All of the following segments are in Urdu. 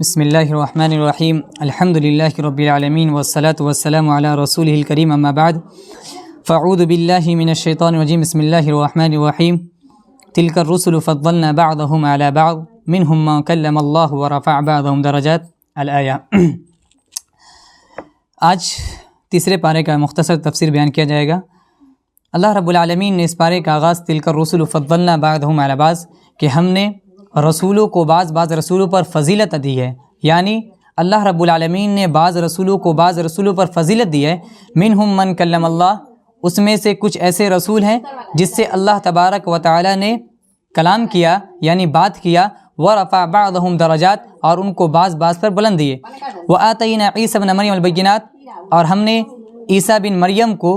بسم اللہ الرحمن الرحیم الحمد للہ رب العالمین والصلاة والسلام علی رسولہ الکریم اما بعد فاعوذ باللہ من الشیطان الرجیم بسم اللہ الرحمن الرحیم تلک الرسل فضلنا بعضهم علی بعض منهم من کلم اللہ ورفع بعضهم درجات الآیہ۔ آج تیسرے پارے کا مختصر تفسیر بیان کیا جائے گا۔ اللہ رب العالمین نے اس پارے کا آغاز تلک الرسل فضلنا بعضهم علی بعض کہ ہم نے رسولوں کو بعض رسولوں پر فضیلت دی ہے، یعنی اللہ رب العالمین نے بعض رسولوں کو بعض رسولوں پر فضیلت دی ہے۔ منہم من کلم اللہ، اس میں سے کچھ ایسے رسول ہیں جس سے اللہ تبارک و تعالی نے کلام کیا یعنی بات کیا، ورفع بعضهم درجات، اور ان کو بعض پر بلند دیے۔ وآتینا عیسی ابن مریم البینات، اور ہم نے عیسیٰ بن مریم کو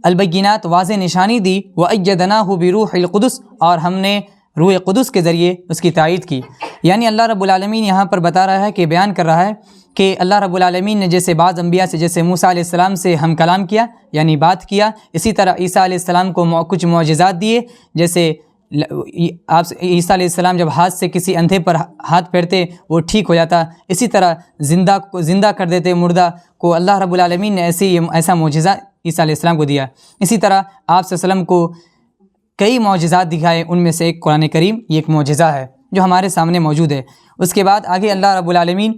البینات واضح نشانی دی۔ وأیدناہ بروح القدس، اور ہم نے روح قدس کے ذریعے اس کی تائید کی۔ یعنی اللہ رب العالمین یہاں پر بتا رہا ہے کہ بیان کر رہا ہے کہ اللہ رب العالمین نے جیسے بعض انبیاء سے، جیسے موسیٰ علیہ السلام سے ہم کلام کیا یعنی بات کیا، اسی طرح عیسیٰ علیہ السلام کو کچھ معجزات دیے، جیسے عیسیٰ علیہ السلام جب ہاتھ سے کسی اندھے پر ہاتھ پھیرتے وہ ٹھیک ہو جاتا، اسی طرح زندہ کر دیتے مردہ کو، اللہ رب العالمین نے ایسا معجزہ عیسیٰ علیہ السلام کو دیا۔ اسی طرح آپ صلی اللہ علیہ وسلم کو کئی معجزات دکھائے، ان میں سے ایک قرآن کریم یہ ایک معجزہ ہے جو ہمارے سامنے موجود ہے۔ اس کے بعد آگے اللہ رب العالمین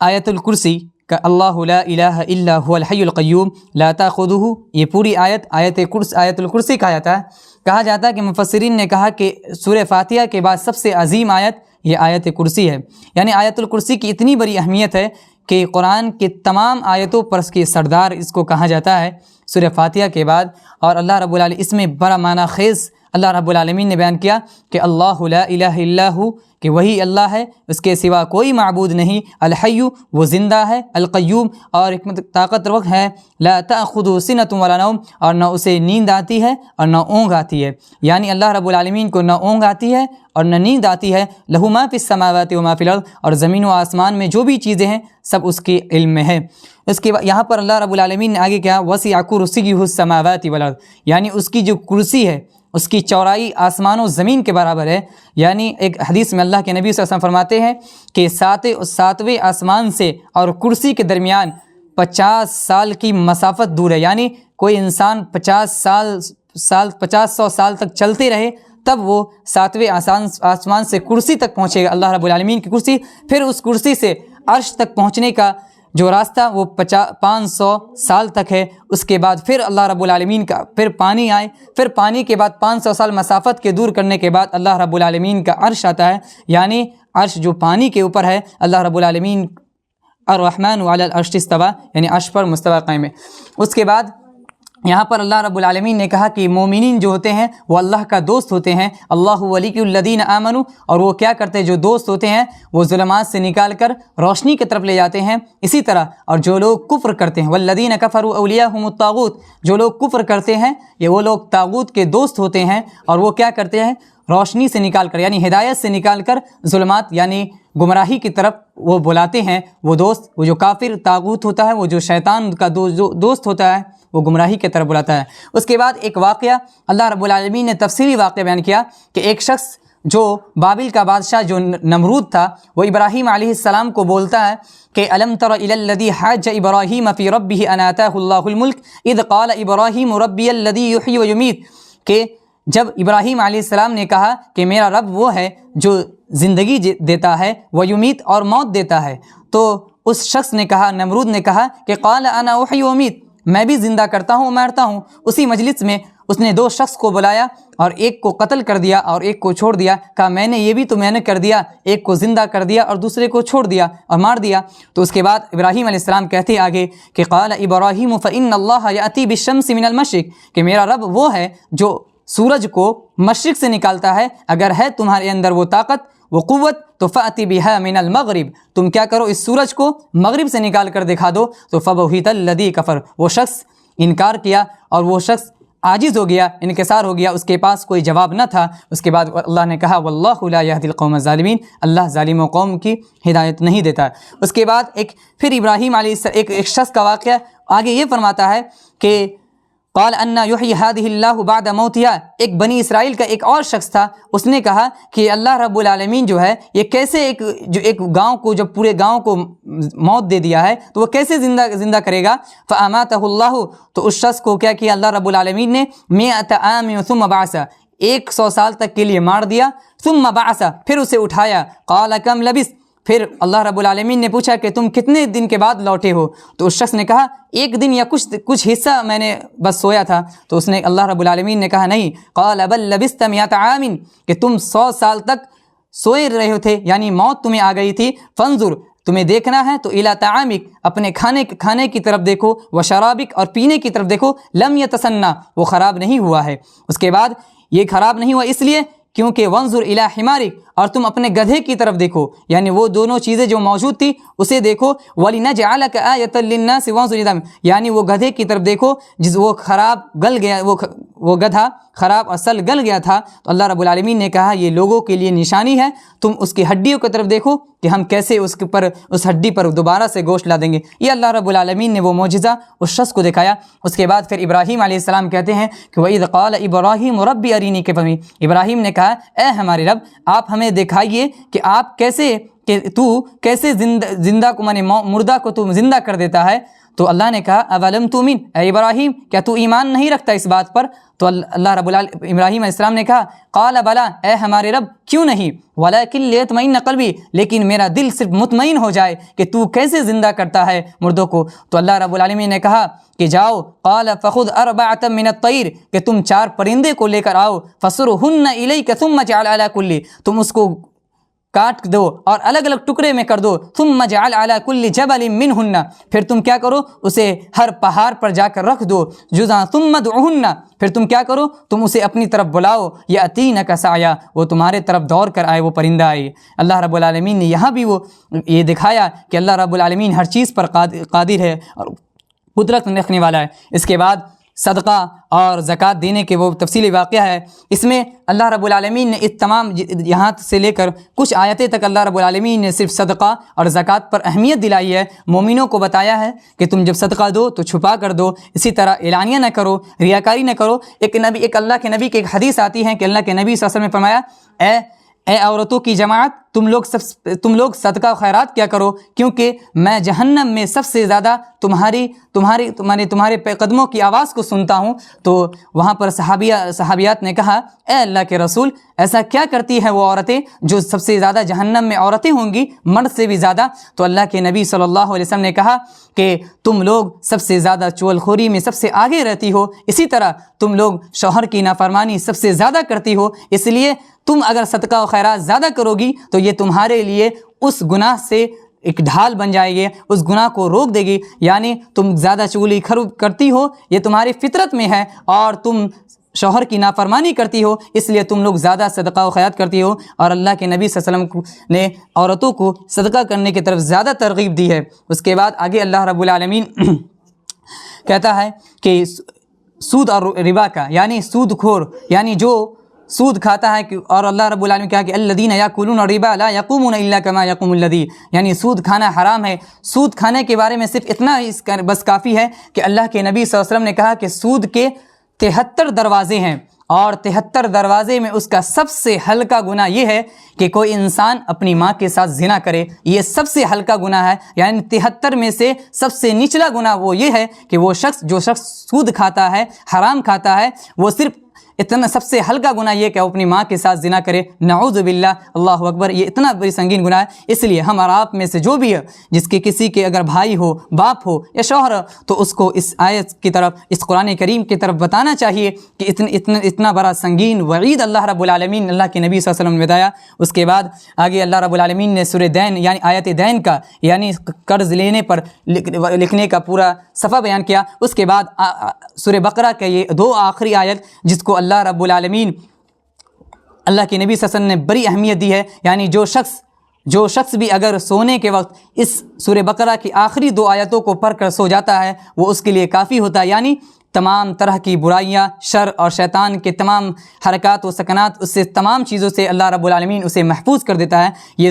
آیت الکرسی کا اللہ لا الہ الا هو الحی القیوم لا تاخذہ، یہ پوری آیت الکرسی کہا جاتا ہے کہ مفسرین نے کہا کہ سورہ فاتحہ کے بعد سب سے عظیم آیت یہ آیت کرسی ہے، یعنی آیت الکرسی کی اتنی بڑی اہمیت ہے کہ قرآن کے تمام آیتوں پر اس کے سردار اس کو کہا جاتا ہے سورہ فاتحہ کے بعد۔ اور اللہ رب العالمین اس میں بڑا معنی خیز اللہ رب العالمین نے بیان کیا کہ اللہ لا الہ الا ہو، کہ وہی اللہ ہے، اس کے سوا کوئی معبود نہیں، الحی وہ زندہ ہے، القیوم اور حکمت طاقتور ہے، لا تأخذہ سنۃ ولا نوم، اور نہ اسے نیند آتی ہے اور نہ اونگ آتی ہے، یعنی اللہ رب العالمین کو نہ اونگ آتی ہے اور نہ نیند آتی ہے۔ لہ ما فی السماوات و ما فی الارض، اور زمین و آسمان میں جو بھی چیزیں ہیں سب اس کے علم میں ہے۔ اس کے بعد یہاں پر اللہ رب العالمین نے آگے کیا، وسع کرسیہ السماوات والارض، یعنی اس کی جو کرسی ہے اس کی چوڑائی آسمان و زمین کے برابر ہے۔ یعنی ایک حدیث میں اللہ کے نبی صلی اللہ علیہ وسلم فرماتے ہیں کہ ساتویں آسمان سے اور کرسی کے درمیان 50 سال کی مسافت دور ہے، یعنی کوئی انسان 50 سال تک چلتے رہے تب وہ 7ویں آسمان سے کرسی تک پہنچے گا، اللہ رب العالمین کی کرسی۔ پھر اس کرسی سے عرش تک پہنچنے کا جو راستہ وہ 500 سال تک ہے۔ اس کے بعد پھر اللہ رب العالمین کا پھر پانی آئے، پھر پانی کے بعد 500 سال مسافت کے دور کرنے کے بعد اللہ رب العالمین کا عرش آتا ہے، یعنی عرش جو پانی کے اوپر ہے، اللہ رب العالمین الرحمن علی العرش استویٰ، یعنی عرش پر مستوی قائم ہے۔ اس کے بعد یہاں پر اللہ رب العالمین نے کہا کہ مومنین جو ہوتے ہیں وہ اللہ کا دوست ہوتے ہیں، اللہ ولی الذین آمنوا، اور وہ کیا کرتے ہیں، جو دوست ہوتے ہیں وہ ظلمات سے نکال کر روشنی کی طرف لے جاتے ہیں۔ اسی طرح اور جو لوگ کفر کرتے ہیں، والذین کفروا اولیاءہم الطاغوت، جو لوگ کفر کرتے ہیں یہ وہ لوگ طاغوت کے دوست ہوتے ہیں، اور وہ کیا کرتے ہیں، روشنی سے نکال کر یعنی ہدایت سے نکال کر ظلمات یعنی گمراہی کی طرف وہ بلاتے ہیں۔ وہ دوست، وہ جو کافر طاغوت ہوتا ہے، وہ جو شیطان کا دوست ہوتا ہے وہ گمراہی کی طرف بلاتا ہے۔ اس کے بعد ایک واقعہ اللہ رب العالمین نے تفصیلی واقعہ بیان کیا کہ ایک شخص جو بابل کا بادشاہ جو نمرود تھا، وہ ابراہیم علیہ السلام کو بولتا ہے کہ الم تر الی الذی حاج ابراہیم فی ربہ ان آتاہ اللہ الملک اذ قال ابراہیم ربی الذی یحیی و یمیت، کہ جب ابراہیم علیہ السلام نے کہا کہ میرا رب وہ ہے جو زندگی دیتا ہے، وہ یمیت اور موت دیتا ہے، تو اس شخص نے کہا، نمرود نے کہا کہ قال انا احیی و امیت، میں بھی زندہ کرتا ہوں مارتا ہوں۔ اسی مجلس میں اس نے 2 شخص کو بلایا اور ایک کو قتل کر دیا اور ایک کو چھوڑ دیا، کہا میں نے یہ بھی تو میں نے کر دیا، ایک کو زندہ کر دیا اور دوسرے کو چھوڑ دیا اور مار دیا۔ تو اس کے بعد ابراہیم علیہ السلام کہتے آگے کہ قال ابراہیم فإن اللہ یأتی بالشمس من المشرق، کہ میرا رب وہ ہے جو سورج کو مشرق سے نکالتا ہے، اگر ہے تمہارے اندر وہ طاقت وہ قوت تو فأتی بہا من المغرب، تم کیا کرو اس سورج کو مغرب سے نکال کر دکھا دو۔ تو فبہت الذی کفر، وہ شخص انکار کیا اور وہ شخص عاجز ہو گیا، انکسار ہو گیا، اس کے پاس کوئی جواب نہ تھا۔ اس کے بعد اللہ نے کہا واللہ لا یہدی القوم الظالمین، اللہ ظالم و قوم کی ہدایت نہیں دیتا۔ اس کے بعد پھر ابراہیم علیہ السلام ایک شخص کا واقعہ آگے یہ فرماتا ہے کہ قال ان یحیی هذه اللہ بعد موتها، ایک بنی اسرائیل کا ایک اور شخص تھا، اس نے کہا کہ اللہ رب العالمین جو ہے یہ کیسے ایک گاؤں کو، جب پورے گاؤں کو موت دے دیا ہے تو وہ کیسے زندہ کرے گا؟ فاماتہ اللہ، تو اس شخص کو کیا کیا اللہ رب العالمین نے 100 عام ثم بعث، 100 سال تک کے لیے مار دیا، ثم بعث، پھر اسے اٹھایا، قال کم لبثت، پھر اللہ رب العالمین نے پوچھا کہ تم کتنے دن کے بعد لوٹے ہو؟ تو اس شخص نے کہا 1 دن یا کچھ حصہ میں نے بس سویا تھا۔ تو اس نے اللہ رب العالمین نے کہا نہیں، قال بل لبثت 100 عام، کہ تم 100 سال تک سوئے رہے تھے، یعنی موت تمہیں آ گئی تھی، فانظر، تمہیں دیکھنا ہے تو الی طعامک، اپنے کھانے کی طرف دیکھو، و شرابک، اور پینے کی طرف دیکھو، لم یتسنى، وہ خراب نہیں ہوا ہے۔ اس کے بعد یہ خراب نہیں ہوا اس لیے کیونکہ وانظر الی حمارک، اور تم اپنے گدھے کی طرف دیکھو، یعنی وہ دونوں چیزیں جو موجود تھی اسے دیکھو، وَلِنَجْعَلَكَ آیَةً لِلنَّاسِ وَانظُرْ إِلَى، یعنی وہ گدھے کی طرف دیکھو وہ خراب گل گیا، وہ گدھا خراب اصل گل گیا تھا۔ تو اللہ رب العالمین نے کہا یہ لوگوں کے لیے نشانی ہے، تم اس کی ہڈیوں کی طرف دیکھو کہ ہم کیسے اس ہڈی پر دوبارہ سے گوشت لا دیں گے۔ یہ اللہ رب العالمین نے وہ معجزہ اس شخص کو دکھایا۔ اس کے بعد پھر ابراہیم علیہ السلام کہتے ہیں کہ وَإِذْ قَالَ إِبْرَاهِيمُ رَبِّ أَرِنِي كَيْفَ تُحْيِي، ابراہیم نے کہا اے ہمارے رب آپ ہمیں دکھائیے کہ آپ کیسے زندہ کو مانے مردہ کو تم زندہ کر دیتا ہے۔ تو اللہ نے کہا اولم تؤمن، اے ابراہیم کیا تو ایمان نہیں رکھتا اس بات پر؟ تو اللہ رب العالمین ابراہیم علیہ السلام نے کہا قال بلا، اے ہمارے رب کیوں نہیں، ولکن لیطمئن قلبی، لیکن میرا دل صرف مطمئن ہو جائے کہ تو کیسے زندہ کرتا ہے مردوں کو۔ تو اللہ رب العالمین نے کہا کہ جاؤ، قال فخذ 4 من الطیر، کہ تم 4 پرندے کو لے کر آؤ، فصرهن الیک ثم اجعل علی کل، تم اس کو کاٹ دو اور الگ الگ ٹکڑے میں کر دو، ثم اجعل علی کل جبل منہن، پھر تم کیا کرو اسے ہر پہاڑ پر جا کر رکھ دو، جزءا ثم ادعہن، پھر تم کیا کرو تم اسے اپنی طرف بلاؤ، یاتینک سعیا، وہ تمہارے طرف دوڑ کر آئے، وہ پرندہ آئے۔ اللہ رب العالمین نے یہاں بھی وہ یہ دکھایا کہ اللہ رب العالمین ہر چیز پر قادر ہے اور قدرت رکھنے والا ہے۔ اس کے بعد صدقہ اور زکوٰۃ دینے کے وہ تفصیلی واقعہ ہے، اس میں اللہ رب العالمین نے اس تمام یہاں سے لے کر کچھ آیتیں تک اللہ رب العالمین نے صرف صدقہ اور زکوٰۃ پر اہمیت دلائی ہے، مومنوں کو بتایا ہے کہ تم جب صدقہ دو تو چھپا کر دو، اسی طرح اعلانیہ نہ کرو، ریاکاری نہ کرو۔ ایک اللہ کے نبی کی ایک حدیث آتی ہے کہ اللہ کے نبی صلی اللہ علیہ وسلم نے فرمایا اے عورتوں کی جماعت، تم لوگ صدقہ و خیرات کیا کرو، کیونکہ میں جہنم میں سب سے زیادہ تمہارے قدموں کی آواز کو سنتا ہوں۔ تو وہاں پر صحابیات نے کہا اے اللہ کے رسول، ایسا کیا کرتی ہیں وہ عورتیں جو سب سے زیادہ جہنم میں عورتیں ہوں گی مرد سے بھی زیادہ؟ تو اللہ کے نبی صلی اللہ علیہ وسلم نے کہا کہ تم لوگ سب سے زیادہ چغل خوری میں سب سے آگے رہتی ہو، اسی طرح تم لوگ شوہر کی نافرمانی سب سے زیادہ کرتی ہو، اس لیے تم اگر صدقہ و خیرات زیادہ کرو گی تو یہ تمہارے لیے اس گناہ سے ایک ڈھال بن جائے گی، اس گناہ کو روک دے گی۔ یعنی تم زیادہ چغلی کرتی ہو، یہ تمہاری فطرت میں ہے، اور تم شوہر کی نافرمانی کرتی ہو، اس لیے تم لوگ زیادہ صدقہ و خیرات کرتی ہو۔ اور اللہ کے نبی صلی اللہ علیہ وسلم نے عورتوں کو صدقہ کرنے کی طرف زیادہ ترغیب دی ہے۔ اس کے بعد آگے اللہ رب العالمین کہتا ہے کہ سود اور ربا کا، یعنی سود خور، یعنی جو سود کھاتا ہے، اور اللہ رب العالمین کہا کہ الذین یاکلون الربا لا یقومون الا کما یقوم الذی، یعنی سود کھانا حرام ہے۔ سود کھانے کے بارے میں صرف اتنا بس کافی ہے کہ اللہ کے نبی صلی اللہ علیہ وسلم نے کہا کہ سود کے 73 دروازے ہیں، اور 73 دروازے میں اس کا سب سے ہلکا گناہ یہ ہے کہ کوئی انسان اپنی ماں کے ساتھ زنا کرے، یہ سب سے ہلکا گناہ ہے۔ یعنی 73 میں سے سب سے نچلا گناہ وہ یہ ہے کہ جو شخص سود کھاتا ہے، حرام کھاتا ہے، وہ صرف اتنا سب سے ہلکا گناہ یہ کہ وہ اپنی ماں کے ساتھ زنا کرے، نعوذ باللہ، اللہ اکبر، یہ اتنا بڑی سنگین گناہ ہے۔ اس لیے ہم اور آپ میں سے جو بھی ہے جس کے کسی کے اگر بھائی ہو، باپ ہو یا شوہر ہو، تو اس کو اس آیت کی طرف، اس قرآن کریم کی طرف بتانا چاہیے کہ اتنا بڑا سنگین وعید اللہ رب العالمین اللہ کے نبی صلی اللہ علیہ وسلم نے بتایا۔ اس کے بعد آگے اللہ رب العالمین نے سورہ دین یعنی آیت دین کا، یعنی قرض لینے پر لکھنے کا پورا صفحہ بیان کیا۔ اس کے بعد سورہ بقرہ کا یہ 2 آخری آیت جس کو اللہ رب العالمین اللہ کے نبی صلی اللہ علیہ وسلم نے بڑی اہمیت دی ہے، یعنی جو شخص بھی اگر سونے کے وقت اس سورہ بقرہ کی آخری 2 آیتوں کو پڑھ کر سو جاتا ہے وہ اس کے لیے کافی ہوتا ہے۔ یعنی تمام طرح کی برائیاں، شر اور شیطان کے تمام حرکات و سکنات، اس سے تمام چیزوں سے اللہ رب العالمین اسے محفوظ کر دیتا ہے۔ یہ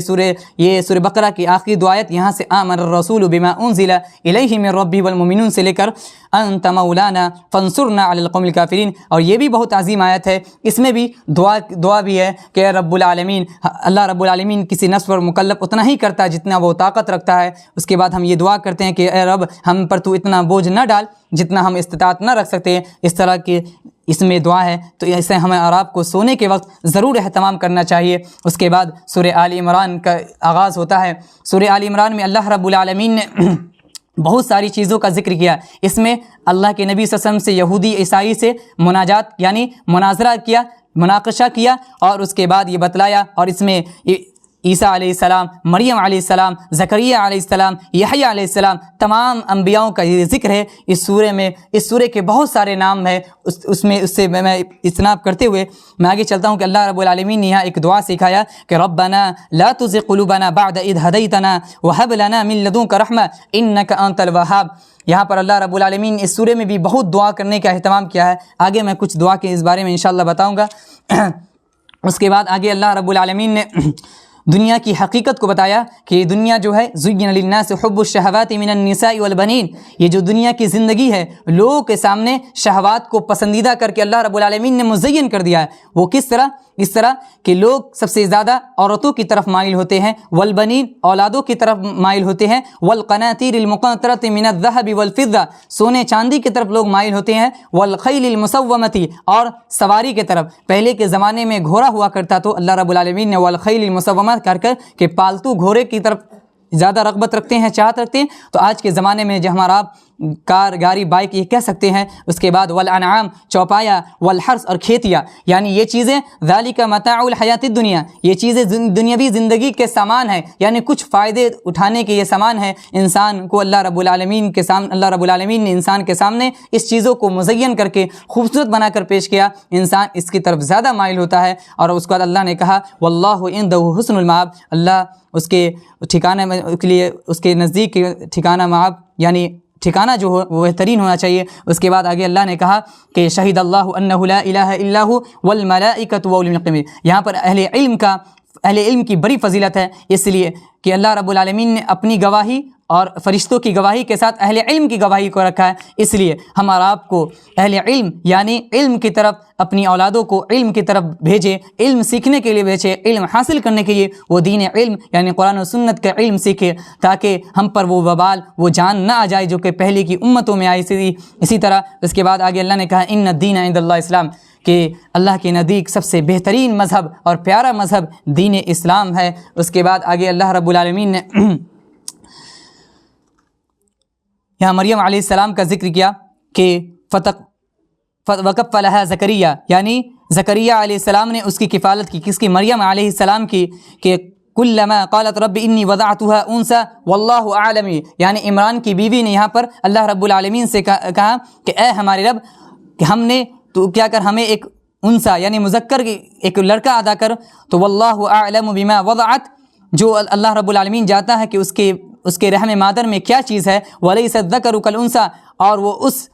سورہ بقرہ کی آخری دو آیت یہاں سے آمن الرسول بما انزل الیہ من ربہ والمؤمنون سے لے کر انت مولانا فانصرنا علی القوم الکافرین، اور یہ بھی بہت عظیم آیت ہے۔ اس میں بھی دعا بھی ہے کہ اے رب العالمین، اللہ رب العالمین کسی نفس پر مکلف اتنا ہی کرتا ہے جتنا وہ طاقت رکھتا ہے۔ اس کے بعد ہم یہ دعا کرتے ہیں کہ اے رب ہم پر تو اتنا بوجھ نہ ڈال جتنا ہم استطاعت نہ رکھ سکتے ہیں۔ اس طرح کی اس میں دعا ہے، تو اسے ہمیں اور آپ کو سونے کے وقت ضرور اہتمام کرنا چاہیے۔ اس کے بعد سورہ آل عمران کا آغاز ہوتا ہے۔ سورہ آل عمران میں اللہ رب العالمین نے بہت ساری چیزوں کا ذکر کیا۔ اس میں اللہ کے نبی صلی اللہ علیہ وسلم سے یہودی عیسائی سے مناجات یعنی مناظرہ کیا، مناقشہ کیا، اور اس کے بعد یہ بتلایا، اور اس میں عیسیٰ علیہ السلام، مریم علیہ السلام، زکریا علیہ السلام، یحییٰ علیہ السلام، تمام انبیاؤں کا یہ ذکر ہے اس سورہ میں۔ اس سورہ کے بہت سارے نام ہیں، اس سے میں اجتناب کرتے ہوئے میں آگے چلتا ہوں کہ اللہ رب العالمین نے یہاں ایک دعا سکھایا کہ ربنا لا تزغ قلوبنا بعد اذ ہدیتنا وہب لنا من لدنک رحمہ انک انت الوہاب۔ یہاں پر اللہ رب العالمین نے اس سورہ میں بھی بہت دعا کرنے کا اہتمام کیا ہے۔ آگے میں کچھ دعا کے اس بارے میں انشاءاللہ بتاؤں گا۔ اس کے بعد آگے اللہ رب العالمین نے دنیا کی حقیقت کو بتایا کہ یہ دنیا جو ہے زین للناس حب الشہوات من النساء والبنین، یہ جو دنیا کی زندگی ہے لوگوں کے سامنے شہوات کو پسندیدہ کر کے اللہ رب العالمین نے مزین کر دیا ہے۔ وہ کس طرح؟ اس طرح کہ لوگ سب سے زیادہ عورتوں کی طرف مائل ہوتے ہیں، والبنین اولادوں کی طرف مائل ہوتے ہیں، والقناطیر المقنطرۃ من الذهب والفضہ سونے چاندی کی طرف لوگ مائل ہوتے ہیں، والخیل المسومۃ اور سواری کی طرف۔ پہلے کے زمانے میں گھوڑا ہوا کرتا تو اللہ رب العالمین نے والخیل المسومۃ کر کہ پالتو گھوڑے کی طرف زیادہ رغبت رکھتے ہیں، چاہت رکھتے ہیں۔ تو آج کے زمانے میں جو ہمارا کار، گاڑی، بائک یہ کہہ سکتے ہیں۔ اس کے بعد والانعام چوپایا، والحرث اور کھیتیاں، یعنی یہ چیزیں ذالک متاع الحیات الدنیا، یہ چیزیں دنیاوی زندگی کے سامان ہیں، یعنی کچھ فائدے اٹھانے کے یہ سامان ہیں۔ انسان کو اللہ رب العالمین نے انسان کے سامنے اس چیزوں کو مزین کر کے خوبصورت بنا کر پیش کیا، انسان اس کی طرف زیادہ مائل ہوتا ہے۔ اور اس کے بعد اللہ نے کہا واللہ عندہ حسن المآب، اللہ اس کے ٹھکانے کے لیے اس کے نزدیک ٹھکانہ مآب یعنی ٹھکانہ جو ہو وہ بہترین ہونا چاہیے۔ اس کے بعد آگے اللہ نے کہا کہ شہید اللہ انہ لا الہ الا هو والملائکۃ واولو العلم، یہاں پر اہل علم کی بڑی فضیلت ہے، اس لیے کہ اللہ رب العالمین نے اپنی گواہی اور فرشتوں کی گواہی کے ساتھ اہل علم کی گواہی کو رکھا ہے۔ اس لیے ہم اور آپ کو اہل علم یعنی علم کی طرف اپنی اولادوں کو علم کی طرف بھیجے، علم سیکھنے کے لیے بھیجے، علم حاصل کرنے کے لیے وہ دین علم یعنی قرآن و سنت کا علم سیکھے، تاکہ ہم پر وہ وبال، وہ جان نہ آ جائے جو کہ پہلے کی امتوں میں آئی تھی۔ اسی طرح اس کے بعد آگے اللہ نے کہا ان الدین عند اللہ اسلام، کہ اللہ کے نزدیک سب سے بہترین مذہب اور پیارا مذہب دین اسلام ہے۔ اس کے بعد آگے اللہ رب العالمین نے یہاں مریم علیہ السلام کا ذکر کیا کہ وکفلھا زکریہ، یعنی زکریا علیہ السلام نے اس کی کفالت کی، کس کی؟ مریم علیہ السلام کی، کہ کلما قالت رب انی وضعتها انثى واللہ اعلم، یعنی عمران کی بیوی نے یہاں پر اللہ رب العالمین سے کہا کہ اے ہمارے رب کہ ہم نے تو کیا کر ہمیں ایک انثى یعنی مذکر ایک لڑکا ادا کر، تو واللہ اعلم بما وضعت، جو اللہ رب العالمین جانتا ہے کہ اس کے رحم مادر میں کیا چیز ہے، ولیس الذکر کالانثی، اور وہ اس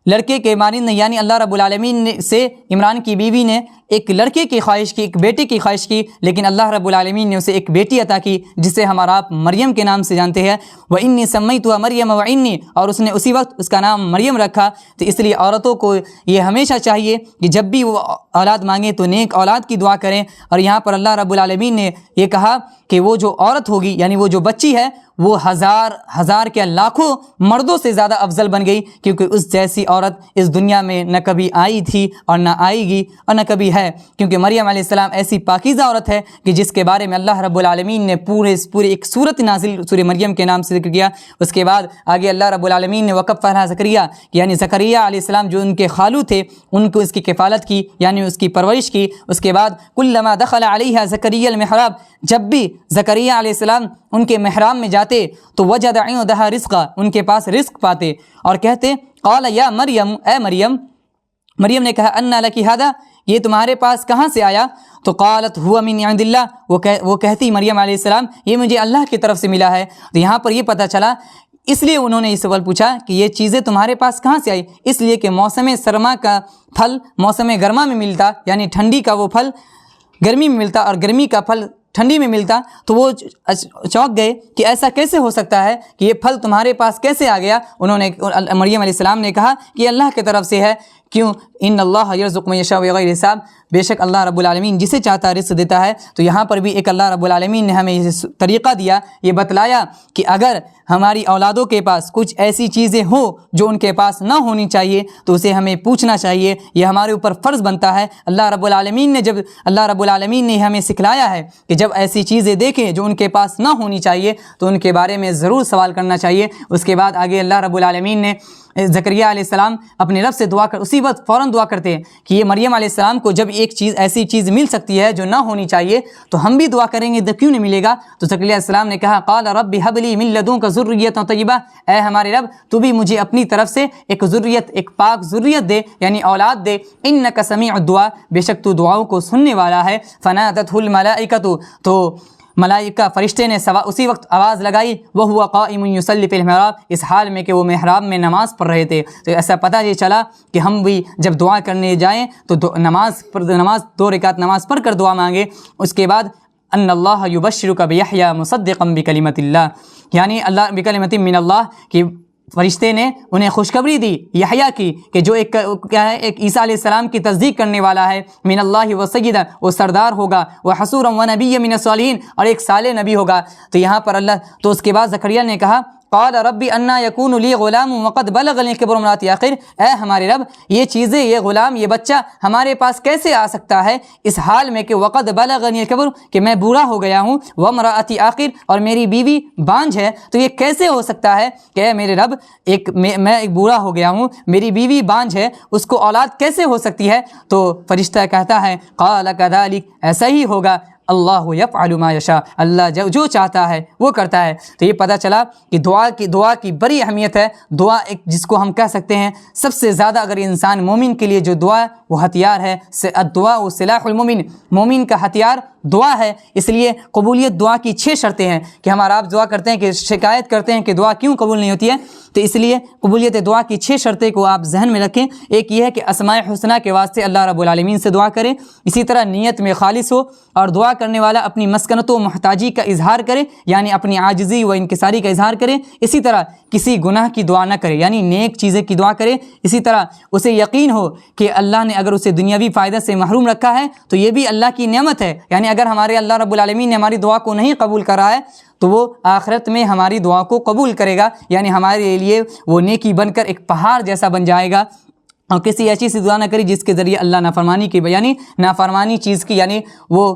لڑکے کے مانند یعنی اللہ رب العالمین سے عمران کی بیوی نے ایک لڑکے کی خواہش کی، ایک بیٹے کی خواہش کی، لیکن اللہ رب العالمین نے اسے ایک بیٹی عطا کی جسے ہمارا آپ مریم کے نام سے جانتے ہیں۔ وَإِنِّي سَمَّيْتُهَا مَرْيَمَ وَإِنِّي، اور اس نے اسی وقت اس کا نام مریم رکھا۔ تو اس لیے عورتوں کو یہ ہمیشہ چاہیے کہ جب بھی وہ اولاد مانگیں تو نیک اولاد کی دعا کریں۔ اور یہاں پر اللہ رب العالمین نے یہ کہا کہ وہ جو عورت ہوگی یعنی وہ جو بچی ہے وہ ہزار کے لاکھوں مردوں سے زیادہ افضل بن گئی، کیونکہ اس جیسی عورت اس دنیا میں نہ کبھی آئی تھی اور نہ آئے گی اور نہ کبھی ہے، کیونکہ مریم علیہ السلام ایسی پاکیزہ عورت ہے کہ جس کے بارے میں اللہ رب العالمین نے پوری ایک سورت نازل سورہ مریم کے نام سے ذکر کیا۔ اس کے بعد آگے اللہ رب العالمین نے وکفلھا زکریہ، یعنی زکریا علیہ السلام جو ان کے خالو تھے ان کو اس کی کفالت کی یعنی اس کی پرورش کی۔ اس کے بعد کلما دخل علیہا زکریا المحراب، جب بھی زکریا علیہ السلام ان کے محراب میں جاتے تو وجد عندها رزقا، ان کے پاس رزق پاتے اور کہتے قال یا مریم، اے مریم، مریم نے کہا انا لکی ھذا، یہ تمہارے پاس کہاں سے آیا؟ تو قالت هو من عند اللہ، وہ کہتی مریم علیہ السلام یہ مجھے اللہ کی طرف سے ملا ہے۔ تو یہاں پر یہ پتہ چلا اس لیے انہوں نے یہ سوال پوچھا کہ یہ چیزیں تمہارے پاس کہاں سے آئی؟ اس لیے کہ موسم سرما کا پھل موسم گرما میں ملتا، یعنی ٹھنڈی کا وہ پھل گرمی میں ملتا اور گرمی کا پھل ٹھنڈی میں ملتا، تو وہ چونک گئے کہ ایسا کیسے ہو سکتا ہے کہ یہ پھل تمہارے پاس کیسے آ گیا؟ انہوں نے مریم علیہ السلام نے کہا کہ یہ اللہ کی طرف سے ہے۔ کیوں؟ ان اللہ یرزق من یشاء بغیر حساب، بے شک اللہ رب العالمین جسے چاہتا ہے رزق دیتا ہے۔ تو یہاں پر بھی ایک اللہ رب العالمین نے ہمیں یہ طریقہ دیا، یہ بتلایا کہ اگر ہماری اولادوں کے پاس کچھ ایسی چیزیں ہوں جو ان کے پاس نہ ہونی چاہیے تو اسے ہمیں پوچھنا چاہیے، یہ ہمارے اوپر فرض بنتا ہے۔ اللہ رب العالمین نے ہمیں سکھلایا ہے کہ جب ایسی چیزیں دیکھیں جو ان کے پاس نہ ہونی چاہیے تو ان کے بارے میں ضرور سوال کرنا چاہیے۔ اس کے بعد آگے اللہ رب العالمین نے زکریا علیہ السلام اپنے رب سے دعا کر اسی وقت فوراً دعا کرتے ہیں کہ یہ مریم علیہ السلام کو جب ایک چیز ایسی چیز مل سکتی ہے جو نہ ہونی چاہیے تو ہم بھی دعا کریں گے تو کیوں نہیں ملے گا؟ تو زکریا علیہ السلام نے کہا قال رب هب لي من لدنك ذریۃ طیبہ، اے ہمارے رب تو بھی مجھے اپنی طرف سے ایک ذریت، ایک پاک ذریت دے، یعنی اولاد دے۔ انک سمیع الدعاء، بے شک تو دعاؤں کو سننے والا ہے۔ فنادته الملائکۃ، تو ملائکہ فرشتے نے اسی وقت آواز لگائی، وَهُوَ قَائِمٌ يُصَلِّي فِي الْمِحْرَابِ، اس حال میں کہ وہ محراب میں نماز پڑھ رہے تھے۔ تو ایسا پتہ یہ چلا کہ ہم بھی جب دعا کرنے جائیں تو نماز 2 رکعت نماز پڑھ کر دعا مانگے۔ اس کے بعد ان اللہ یبشرک بیحییٰ مصدقا بکلمۃ اللہ، یعنی اللہ بکلمۃ من اللہ، کہ فرشتے نے انہیں خوشخبری دی یحییٰ کی کہ جو ایک عیسیٰ علیہ السلام کی تصدیق کرنے والا ہے، من اللہ و سیدہ، وہ سردار ہوگا، وہ حصورا و نبی من الصالحین، اور ایک صالح نبی ہوگا۔ تو یہاں پر تو اس کے بعد زکریا نے کہا قال ربی انا یکون لی غلام وقد بلغنی الکبر امراتی، آخر اے ہمارے رب یہ چیزیں، یہ غلام، یہ بچہ ہمارے پاس کیسے آ سکتا ہے اس حال میں کہ وقد بلغنی الکبر، کہ میں بوڑھا ہو گیا ہوں، وامراتی آخر، اور میری بیوی بانجھ ہے۔ تو یہ کیسے ہو سکتا ہے کہ اے میرے رب میں ایک بوڑھا ہو گیا ہوں، میری بیوی بانجھ ہے، اس کو اولاد کیسے ہو سکتی ہے؟ تو فرشتہ کہتا ہے قال کذالک، ایسا ہی ہوگا، اللہ یفعل ما یشاء، اللہ جو چاہتا ہے وہ کرتا ہے۔ تو یہ پتہ چلا کہ دعا کی بڑی اہمیت ہے۔ دعا ایک جس کو ہم کہہ سکتے ہیں سب سے زیادہ، اگر انسان مومن کے لیے جو دعا ہے وہ ہتھیار ہے، الدعاء سلاح المومن، مومن کا ہتھیار دعا ہے۔ اس لیے قبولیت دعا کی 6 شرطیں ہیں کہ ہمارا آپ دعا کرتے ہیں کہ شکایت کرتے ہیں کہ دعا کیوں قبول نہیں ہوتی ہے، تو اس لیے قبولیت دعا کی 6 شرطیں کو آپ ذہن میں رکھیں۔ ایک یہ ہے کہ اسماء حسنہ کے واسطے اللہ رب العالمین سے دعا کریں، اسی طرح نیت میں خالص ہو، اور دعا کرنے والا اپنی مسکنت و محتاجی کا اظہار کرے، یعنی اپنی عاجزی و انکساری کا اظہار کرے۔ اسی طرح کسی گناہ کی دعا نہ کرے، یعنی نیک چیزیں کی دعا کرے۔ اسی طرح اسے یقین ہو کہ اللہ نے اگر اسے دنیاوی فائدہ سے محروم رکھا ہے تو یہ بھی اللہ کی نعمت ہے، یعنی اگر ہمارے اللہ رب العالمین نے ہماری دعا کو نہیں قبول کرا ہے تو وہ آخرت میں ہماری دعا کو قبول کرے گا، یعنی ہمارے لیے وہ نیکی بن کر ایک پہاڑ جیسا بن جائے گا۔ اور کسی ایسی سی دعا نہ کری جس کے ذریعے اللہ نافرمانی کی، یعنی نافرمانی چیز کی، یعنی وہ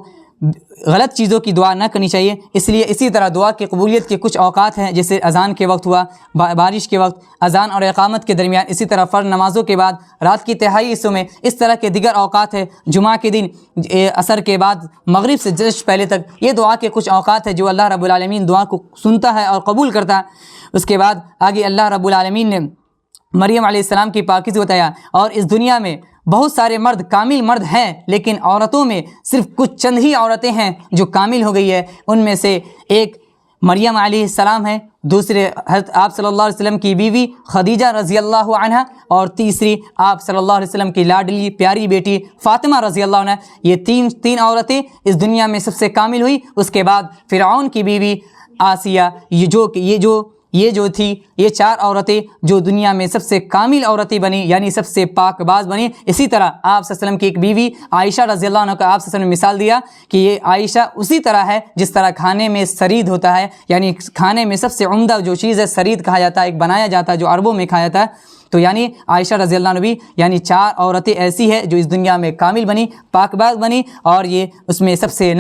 غلط چیزوں کی دعا نہ کرنی چاہیے۔ اس لیے اسی طرح دعا کی قبولیت کے کچھ اوقات ہیں، جیسے اذان کے وقت ہوا، بارش کے وقت، اذان اور اقامت کے درمیان، اسی طرح فرض نمازوں کے بعد، رات کی تہائی حصوں میں، اس طرح کے دیگر اوقات ہیں، جمعہ کے دن، عصر کے بعد، مغرب سے جسٹ پہلے تک، یہ دعا کے کچھ اوقات ہیں جو اللہ رب العالمین دعا کو سنتا ہے اور قبول کرتا ہے۔ اس کے بعد آگے اللہ رب العالمین نے مریم علیہ السلام کی پاکیزگی بتایا، اور اس دنیا میں بہت سارے مرد کامل مرد ہیں، لیکن عورتوں میں صرف کچھ چند ہی عورتیں ہیں جو کامل ہو گئی ہے۔ ان میں سے ایک مریم علیہ السلام ہے، دوسرے حضرت آپ صلی اللہ علیہ وسلم کی بیوی خدیجہ رضی اللہ عنہا، اور تیسری آپ صلی اللہ علیہ وسلم کی لاڈلی پیاری بیٹی فاطمہ رضی اللہ عنہ۔ یہ تین عورتیں اس دنیا میں سب سے کامل ہوئی۔ اس کے بعد فرعون کی بیوی آسیہ، یہ جو تھی، یہ 4 عورتیں جو دنیا میں سب سے کامل عورتیں بنی، یعنی سب سے پاک باز بنی۔ اسی طرح آپ صلی اللہ علیہ وسلم کی ایک بیوی عائشہ رضی اللہ عنہ کا آپ صلی اللہ علیہ وسلم نے مثال دیا کہ یہ عائشہ اسی طرح ہے جس طرح کھانے میں سرید ہوتا ہے، یعنی کھانے میں سب سے عمدہ جو چیز ہے سرید کہا جاتا ہے، ایک بنایا جاتا ہے جو عربوں میں کھایا جاتا ہے۔ تو یعنی عائشہ رضی اللہ عنہ بھی، یعنی 4 عورتیں ایسی ہیں جو اس دنیا میں کامل بنی، پاک باز بنی، اور یہ اس میں سب سے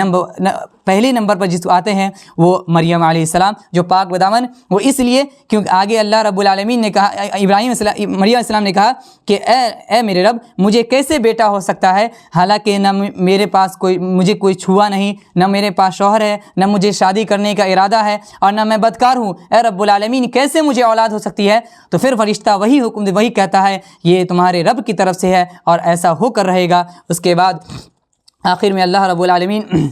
پہلے نمبر پر جس آتے ہیں وہ مریم علیہ السلام جو پاک بدامن، وہ اس لیے کیونکہ آگے اللہ رب العالمین نے کہا، مریم علیہ السلام نے کہا کہ اے میرے رب مجھے کیسے بیٹا ہو سکتا ہے، حالانکہ نہ میرے پاس مجھے کوئی چھوا نہیں، نہ میرے پاس شوہر ہے، نہ مجھے شادی کرنے کا ارادہ ہے، اور نہ میں بدکار ہوں، اے رب العالمین کیسے مجھے اولاد ہو سکتی ہے؟ تو پھر فرشتہ وہی کہتا ہے یہ تمہارے رب کی طرف سے ہے اور ایسا ہو کر رہے گا۔ اس کے بعد آخر میں اللہ رب العالمین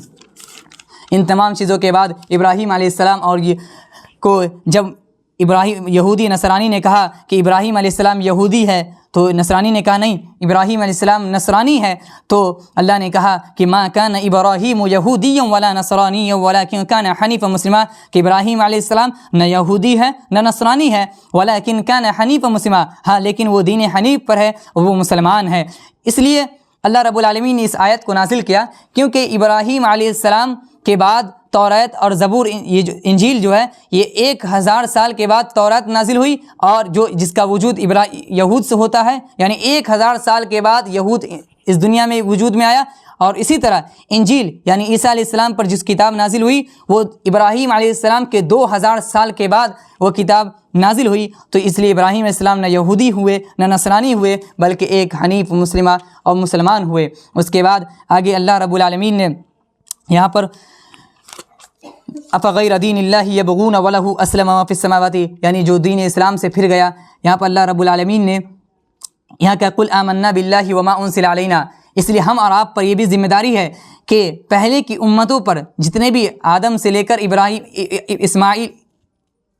ان تمام چیزوں کے بعد ابراہیم علیہ السلام اور یہ کو جب ابراہیم یہودی نصرانی نے کہا کہ ابراہیم علیہ السلام یہودی ہے، تو نصرانی نے کہا نہیں، ابراہیم علیہ السلام نصرانی ہے، تو اللہ نے کہا کہ ما کان ابراہیم یہودیا ولا نصرانیا ولکن کان حنیفا مسلما، کہ ابراہیم علیہ السلام نہ یہودی ہے نہ نصرانی ہے، ولکن کان حنیفا مسلما، ہاں لیکن وہ دین حنیف پر ہے، وہ مسلمان ہے۔ اس لیے اللہ رب العالمین نے اس آیت کو نازل کیا کیونکہ ابراہیم علیہ السلام کے بعد توریت اور زبور، یہ جو انجیل جو ہے یہ 1000 سال کے بعد توریت نازل ہوئی، اور جس کا وجود یہود سے ہوتا ہے، یعنی 1000 سال کے بعد یہود اس دنیا میں وجود میں آیا، اور اسی طرح انجیل یعنی عیسیٰ علیہ السلام پر جس کتاب نازل ہوئی وہ ابراہیم علیہ السلام کے 2000 سال کے بعد وہ کتاب نازل ہوئی۔ تو اس لیے ابراہیم علیہ السلام نہ یہودی ہوئے نہ نصرانی ہوئے، بلکہ ایک حنیف مسلمہ اور مسلمان ہوئے۔ اس کے بعد آگے اللہ رب العالمین نے یہاں پر افغیر دین اللہ یبغون ولہ اسلم ما فی السماوات، یعنی جو دین اسلام سے پھر گیا، یہاں پر اللہ رب العالمین نے یہاں کہ قل آمنا باللہ وما انزل علینا، اس لیے ہم اور آپ پر یہ بھی ذمہ داری ہے کہ پہلے کی امتوں پر جتنے بھی آدم سے لے کر ابراہیم اسماعیل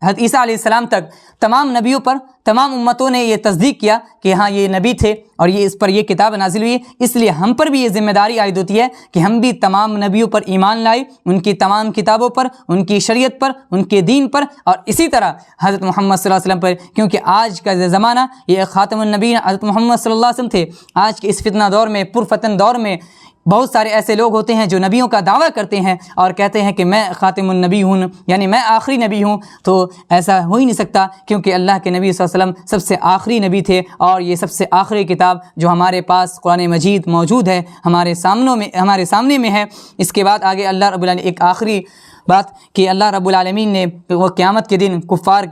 حضرت عیسیٰ علیہ السلام تک تمام نبیوں پر تمام امتوں نے یہ تصدیق کیا کہ ہاں یہ نبی تھے اور یہ اس پر یہ کتاب نازل ہوئی، اس لیے ہم پر بھی یہ ذمہ داری عائد ہوتی ہے کہ ہم بھی تمام نبیوں پر ایمان لائے، ان کی تمام کتابوں پر، ان کی شریعت پر، ان کے دین پر، اور اسی طرح حضرت محمد صلی اللہ علیہ وسلم پر، کیونکہ آج کا زمانہ یہ خاتم النبی حضرت محمد صلی اللہ علیہ وسلم تھے۔ آج کے اس فتنہ دور میں، پرفتن دور میں بہت سارے ایسے لوگ ہوتے ہیں جو نبیوں کا دعویٰ کرتے ہیں اور کہتے ہیں کہ میں خاتم النبی ہوں، یعنی میں آخری نبی ہوں، تو ایسا ہو ہی نہیں سکتا، کیونکہ اللہ کے نبی صلی اللہ علیہ وسلم سب سے آخری نبی تھے، اور یہ سب سے آخری کتاب جو ہمارے پاس قرآن مجید موجود ہے ہمارے سامنے میں ہے۔ اس کے بعد آگے اللہ رب العالمین ایک آخری بات کہ اللہ رب العالمین نے وہ قیامت کے دن کفار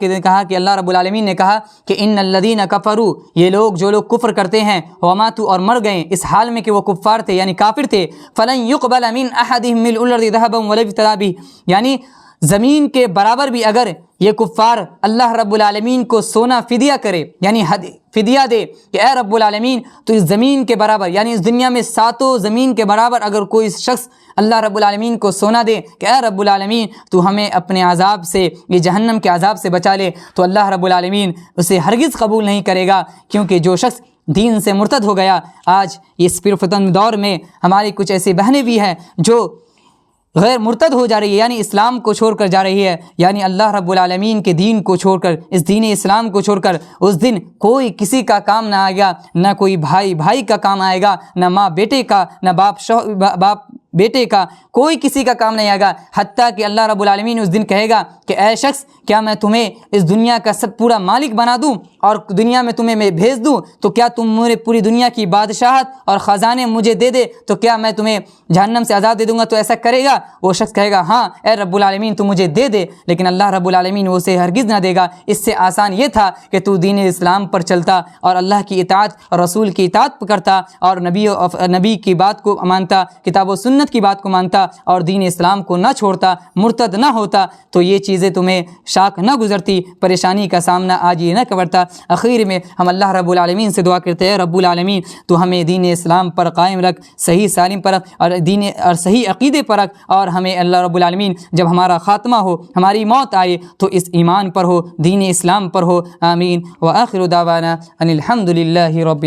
کے دن کہا کہ اللہ رب العالمین نے کہا کہ ان الذین کفروا، یہ لوگ جو لوگ کفر کرتے ہیں، وماتوا اور مر گئے اس حال میں کہ وہ کفار تھے یعنی کافر تھے، فلن يقبل من احدهم ملء الارض ذهبا ولا افتدى به، یعنی زمین کے برابر بھی اگر یہ کفار اللہ رب العالمین کو سونا فدیہ کرے، یعنی فدیہ دے کہ اے رب العالمین تو اس زمین کے برابر، یعنی اس دنیا میں 7 زمین کے برابر اگر کوئی شخص اللہ رب العالمین کو سونا دے کہ اے رب العالمین تو ہمیں اپنے عذاب سے، یہ جہنم کے عذاب سے بچا لے، تو اللہ رب العالمین اسے ہرگز قبول نہیں کرے گا، کیونکہ جو شخص دین سے مرتد ہو گیا، آج اس پرفتن دور میں ہماری کچھ ایسی بہنیں بھی ہیں جو غیر مرتد ہو جا رہی ہے، یعنی اسلام کو چھوڑ کر جا رہی ہے، یعنی اللہ رب العالمین کے دین کو چھوڑ کر، اس دین اسلام کو چھوڑ کر، اس دن کوئی کسی کا کام نہ آئے گا، نہ کوئی بھائی کا کام آئے گا، نہ ماں بیٹے کا، نہ باپ بیٹے کا، کوئی کسی کا کام نہیں آئے گا، حتیٰ کہ اللہ رب العالمین اس دن کہے گا کہ اے شخص کیا میں تمہیں اس دنیا کا سب پورا مالک بنا دوں اور دنیا میں تمہیں میں بھیج دوں، تو کیا تم مجھے پوری دنیا کی بادشاہت اور خزانے مجھے دے دے تو کیا میں تمہیں جہنم سے آزاد دے دوں گا؟ تو ایسا کرے گا؟ وہ شخص کہے گا ہاں اے رب العالمین تو مجھے دے دے، لیکن اللہ رب العالمین وہ اسے ہرگز نہ دے گا۔ اس سے آسان یہ تھا کہ تو دین اسلام پر چلتا اور اللہ کی اطاعت اور رسول کی اطاعت کرتا اور نبی کی بات کو مانتا، کتاب و سنت کی بات کو مانتا اور دین اسلام کو نہ چھوڑتا، مرتد نہ ہوتا، تو یہ چیزیں تمہیں شاک نہ گزرتی، پریشانی کا سامنا آج یہ نہ کرتا۔ اخیر میں ہم اللہ رب العالمین سے دعا کرتے ہیں رب العالمین تو ہمیں دین اسلام پر قائم رکھ، صحیح سالم پر رکھ اور صحیح عقیدے پر رکھ، اور ہمیں اللہ رب العالمین جب ہمارا خاتمہ ہو، ہماری موت آئے تو اس ایمان پر ہو، دین اسلام پر ہو، آمین۔ وآخر دعوانا ان الحمد للہ رب